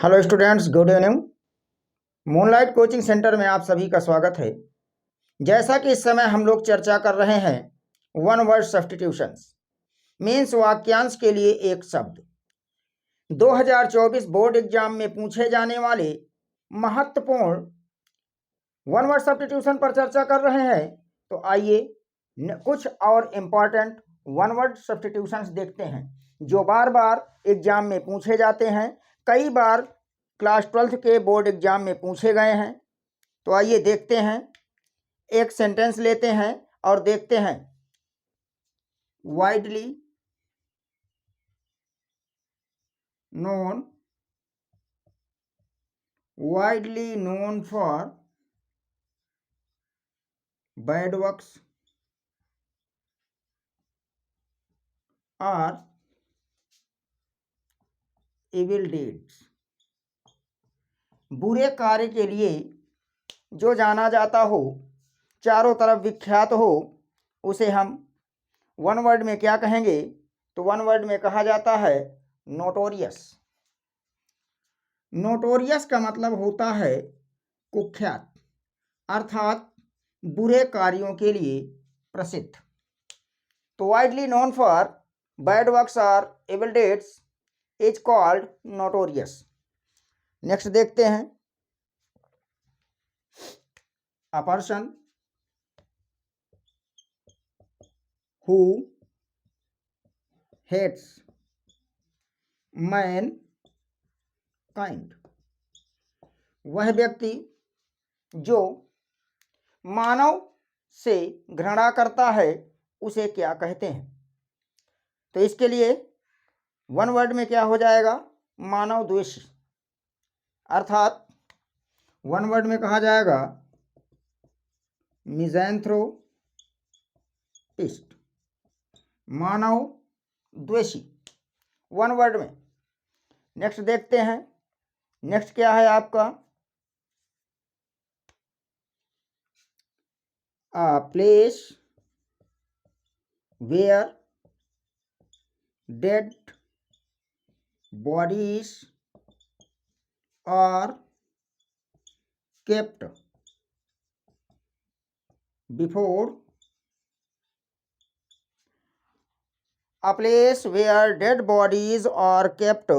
Hello students, good evening. Moonlight coaching centre में आप सभी का स्वागत है। जैसा कि इस समय हम लोग चर्चा कर रहे हैं वन वर्ड सब्स्टिट्यूशंस मीन्स वाक्यांश के लिए एक शब्द। 2024 बोर्ड एग्जाम में पूछे जाने वाले महत्वपूर्ण वन वर्ड सब्स्टिट्यूशन पर चर्चा कर रहे हैं। तो आइए कुछ और इम्पॉर्टेंट वन वर्ड सब्स्टिट्यूशंस देखते हैं जो बार बार एग्जाम में पूछे जाते हैं। कई बार क्लास 12th के बोर्ड एग्जाम में पूछे गए हैं। तो आइए देखते हैं। एक सेंटेंस लेते हैं और देखते हैं। Widely known for bad works और इविल डीड्स। बुरे कार्य के लिए जो जाना जाता हो, चारों तरफ विख्यात हो, उसे हम वन वर्ड में क्या कहेंगे? तो वन वर्ड में कहा जाता है नोटोरियस। नोटोरियस का मतलब होता है कुख्यात, अर्थात बुरे कार्यों के लिए प्रसिद्ध। तो widely known for bad works और evil deeds is called notorious. Next देखते हैं। A person who hates mankind, वह व्यक्ति जो मानव से घृणा करता है उसे क्या कहते हैं? तो इसके लिए वन वर्ड में क्या हो जाएगा? मानव द्वेषी, अर्थात वन वर्ड में कहा जाएगा मिज़ैंथ्रोपिस्ट, मानव द्वेषी, वन वर्ड में। नेक्स्ट देखते हैं। नेक्स्ट क्या है आपका? A place where dead bodies are kept before, a place where dead bodies are kept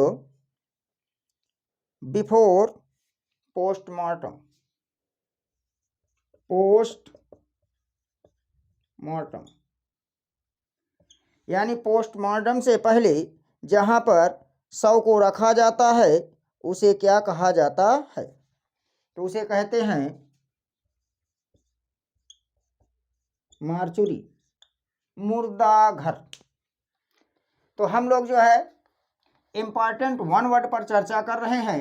before postmortem, यानी पोस्टमार्टम से पहले जहाँ पर शव को रखा जाता है उसे क्या कहा जाता है? तो उसे कहते हैं मार्चुरी, मुर्दा घर। तो हम लोग जो है इम्पॉर्टेंट वन वर्ड पर चर्चा कर रहे हैं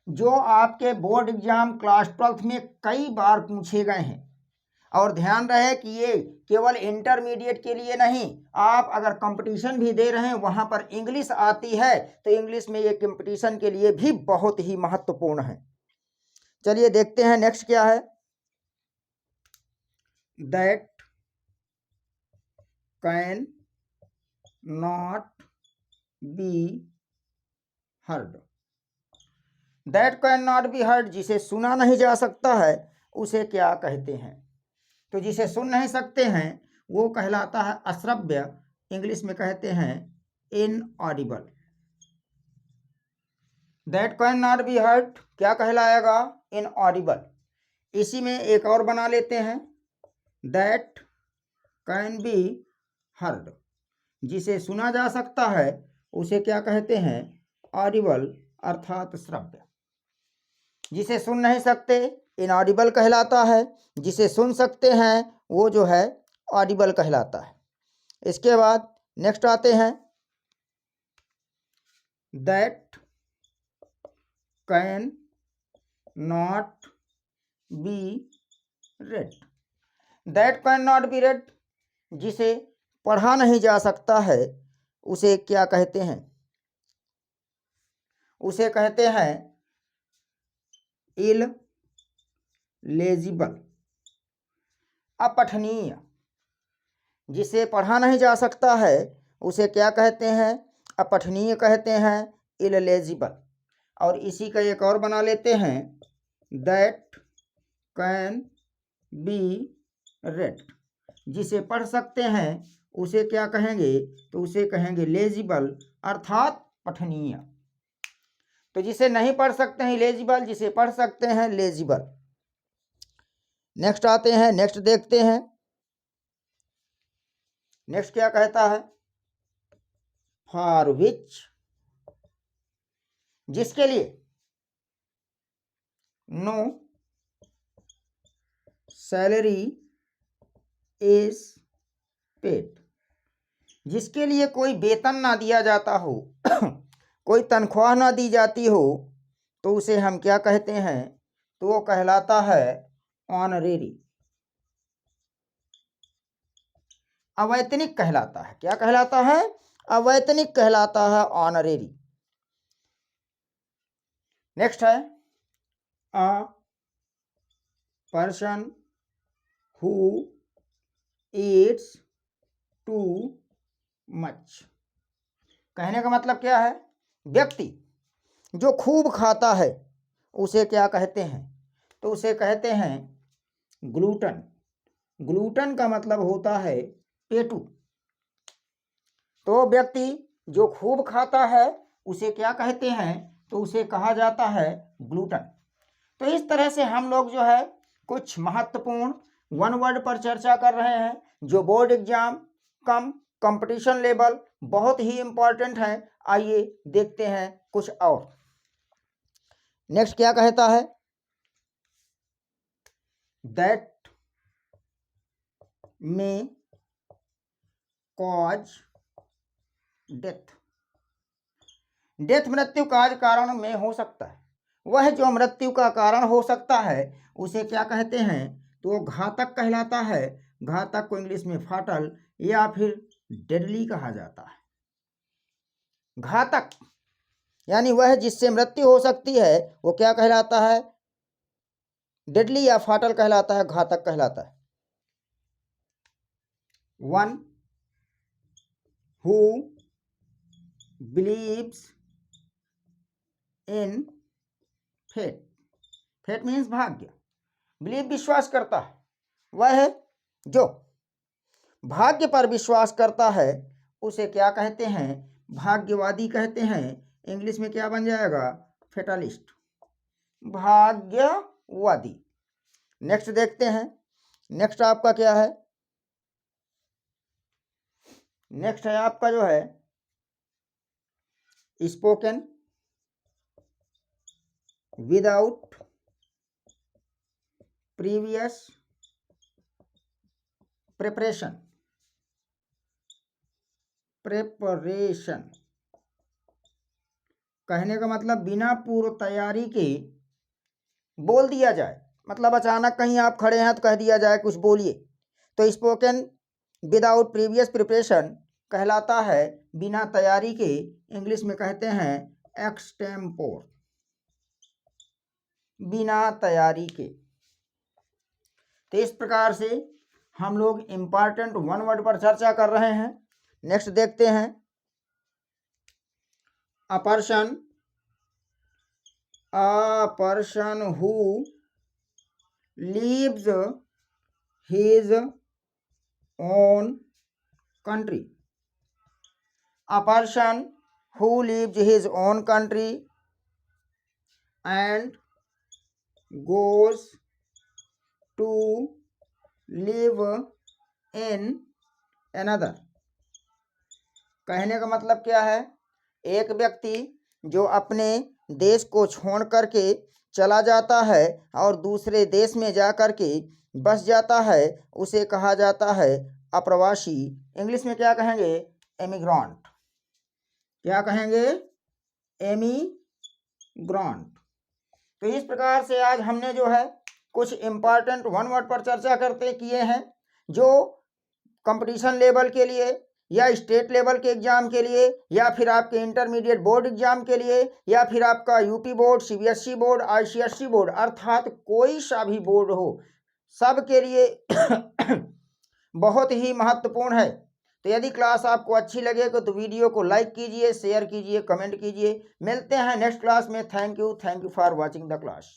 जो आपके बोर्ड एग्जाम क्लास 12th में कई बार पूछे गए हैं। और ध्यान रहे कि ये केवल इंटरमीडिएट के लिए नहीं, आप अगर कंपटीशन भी दे रहे हैं वहां पर इंग्लिश आती है तो इंग्लिश में ये कंपटीशन के लिए भी बहुत ही महत्वपूर्ण है। चलिए देखते हैं नेक्स्ट क्या है। That can not be heard, that can not be heard, जिसे सुना नहीं जा सकता है उसे क्या कहते हैं? तो जिसे सुन नहीं सकते हैं वो कहलाता है अश्रव्य, इंग्लिश में कहते हैं inaudible. That can not be heard क्या कहलाएगा? इनऑडिबल। इसी में एक और बना लेते हैं, दैट कैन बी हर्ड, जिसे सुना जा सकता है उसे क्या कहते हैं? ऑडिबल, अर्थात श्रव्य। जिसे सुन नहीं सकते इनऑडिबल कहलाता है, जिसे सुन सकते हैं वो जो है ऑडिबल कहलाता है। इसके बाद नेक्स्ट आते हैं, that can not be red, that can not be red, जिसे पढ़ा नहीं जा सकता है उसे क्या कहते हैं? उसे कहते हैं इल लेजिबल, अपठनीय। जिसे पढ़ा नहीं जा सकता है उसे क्या कहते हैं? अपठनीय कहते हैं, इल लेजिबल। और इसी का एक और बना लेते हैं, दैट कैन बी रेड। जिसे पढ़ सकते हैं उसे क्या कहेंगे, तो उसे कहेंगे लेजिबल, अर्थात पठनीय। तो जिसे नहीं पढ़ सकते हैं इलेजिबल, जिसे पढ़ सकते हैं लेजिबल। नेक्स्ट आते हैं, नेक्स्ट देखते हैं। नेक्स्ट क्या कहता है, फॉर विच, जिसके लिए, नो सैलरी इज पेड, जिसके लिए कोई वेतन ना दिया जाता हो कोई तनख्वाह ना दी जाती हो, तो उसे हम क्या कहते हैं, तो वो कहलाता है ऑनरेरी, अवैतनिक कहलाता है। क्या कहलाता है, अवैतनिक कहलाता है, ऑनरेरी। नेक्स्ट है, अ person who Yeats too much. कहने का मतलब क्या है, व्यक्ति जो खूब खाता है उसे क्या कहते हैं, तो उसे कहते हैं ग्लूटन। ग्लूटन का मतलब होता है पेटू। तो व्यक्ति जो खूब खाता है उसे क्या कहते हैं, तो उसे कहा जाता है ग्लूटन। तो इस तरह से हम लोग जो है कुछ महत्वपूर्ण वन वर्ड पर चर्चा कर रहे हैं, जो बोर्ड एग्जाम कम कंपटीशन लेवल बहुत ही इंपॉर्टेंट है। आइए देखते हैं कुछ और। नेक्स्ट क्या कहता है, दैट में कॉज डेथ। डेथ मृत्यु का कारण में हो सकता है, वह जो मृत्यु का कारण हो सकता है उसे क्या कहते हैं, तो वो घातक कहलाता है। घातक को इंग्लिश में फाटल या फिर डेडली कहा जाता है। घातक यानी वह जिससे मृत्यु हो सकती है वो क्या कहलाता है, डेडली या फाटल कहलाता है, घातक कहलाता है। One who believes in fate, fate means भाग्य, बिलीव विश्वास करता है, वह जो भाग्य पर विश्वास करता है उसे क्या कहते हैं, भाग्यवादी कहते हैं। इंग्लिश में क्या बन जाएगा, फेटलिस्ट, भाग्यवादी। नेक्स्ट देखते हैं, नेक्स्ट आपका क्या है, नेक्स्ट है आपका जो है spoken without previous preparation. Preparation कहने का मतलब बिना पूर्व तैयारी के बोल दिया जाए, मतलब अचानक कहीं आप खड़े हैं तो कह दिया जाए कुछ बोलिए। तो स्पोकन विदाउट प्रीवियस प्रिपरेशन कहलाता है बिना तैयारी के, इंग्लिश में कहते हैं एक्सटेम्पोर, बिना तैयारी के। तो इस प्रकार से हम लोग इंपॉर्टेंट वन वर्ड पर चर्चा कर रहे हैं। नेक्स्ट देखते हैं, a person who leaves his own country. A person who leaves his own country and goes to live in another। कहने का मतलब क्या है, एक व्यक्ति जो अपने देश को छोड़ करके चला जाता है और दूसरे देश में जा कर के बस जाता है उसे कहा जाता है अप्रवासी। इंग्लिश में क्या कहेंगे, एमिग्रांट। क्या कहेंगे, एमिग्रांट। तो इस प्रकार से आज हमने जो है कुछ इंपॉर्टेंट वन वर्ड पर चर्चा करते किए हैं, जो कंपटीशन लेवल के लिए या स्टेट लेवल के एग्जाम के लिए या फिर आपके इंटरमीडिएट बोर्ड एग्जाम के लिए या फिर आपका UP board, CBSE board, ICSE board, अर्थात कोई सा भी बोर्ड हो, सब के लिए बहुत ही महत्वपूर्ण है। तो यदि क्लास आपको अच्छी लगेगी तो वीडियो को लाइक कीजिए, शेयर कीजिए, कमेंट कीजिए। मिलते हैं नेक्स्ट क्लास में। Thank you for watching the class.